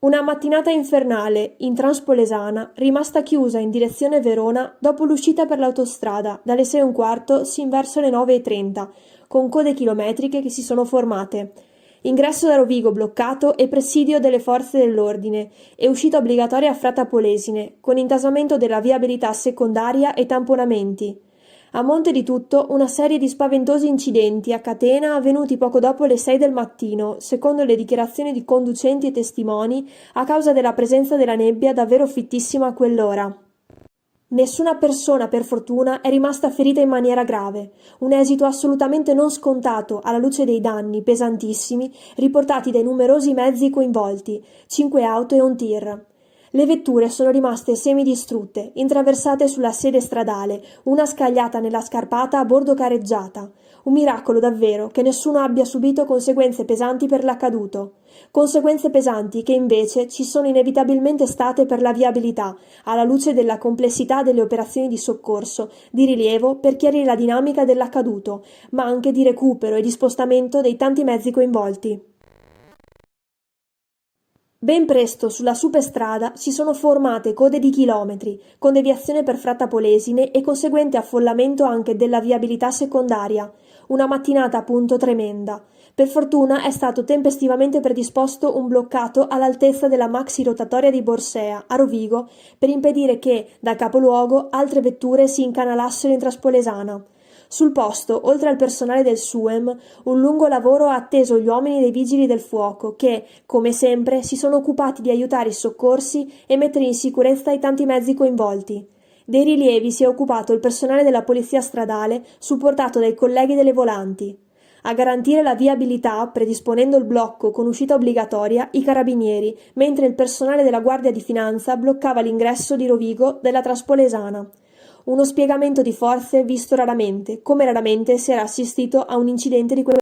Una mattinata infernale, in Transpolesana, rimasta chiusa in direzione Verona dopo l'uscita per l'autostrada, dalle 6:15 sin verso le 9:30, con code chilometriche che si sono formate. Ingresso da Rovigo bloccato e presidio delle forze dell'ordine, e uscita obbligatoria a Fratta Polesine, con intasamento della viabilità secondaria e tamponamenti. A monte di tutto, una serie di spaventosi incidenti a catena avvenuti poco dopo le 6 del mattino, secondo le dichiarazioni di conducenti e testimoni, a causa della presenza della nebbia davvero fittissima a quell'ora. Nessuna persona, per fortuna, è rimasta ferita in maniera grave, un esito assolutamente non scontato alla luce dei danni pesantissimi riportati dai numerosi mezzi coinvolti, 5 auto e un tir. Le vetture sono rimaste semidistrutte, intraversate sulla sede stradale, una scagliata nella scarpata a bordo careggiata. Un miracolo davvero che nessuno abbia subito conseguenze pesanti per l'accaduto. Conseguenze pesanti che invece ci sono inevitabilmente state per la viabilità, alla luce della complessità delle operazioni di soccorso, di rilievo per chiarire la dinamica dell'accaduto, ma anche di recupero e di spostamento dei tanti mezzi coinvolti. Ben presto sulla superstrada si sono formate code di chilometri, con deviazione per Fratta Polesine e conseguente affollamento anche della viabilità secondaria. Una mattinata appunto tremenda. Per fortuna è stato tempestivamente predisposto un bloccato all'altezza della maxi rotatoria di Borsea, a Rovigo, per impedire che, dal capoluogo, altre vetture si incanalassero in Traspolesana. Sul posto, oltre al personale del SUEM, un lungo lavoro ha atteso gli uomini dei Vigili del Fuoco che, come sempre, si sono occupati di aiutare i soccorsi e mettere in sicurezza i tanti mezzi coinvolti. Dei rilievi si è occupato il personale della Polizia Stradale, supportato dai colleghi delle volanti. A garantire la viabilità, predisponendo il blocco con uscita obbligatoria, i carabinieri, mentre il personale della Guardia di Finanza bloccava l'ingresso di Rovigo della Traspolesana. Uno spiegamento di forze visto raramente, come raramente si era assistito a un incidente di quel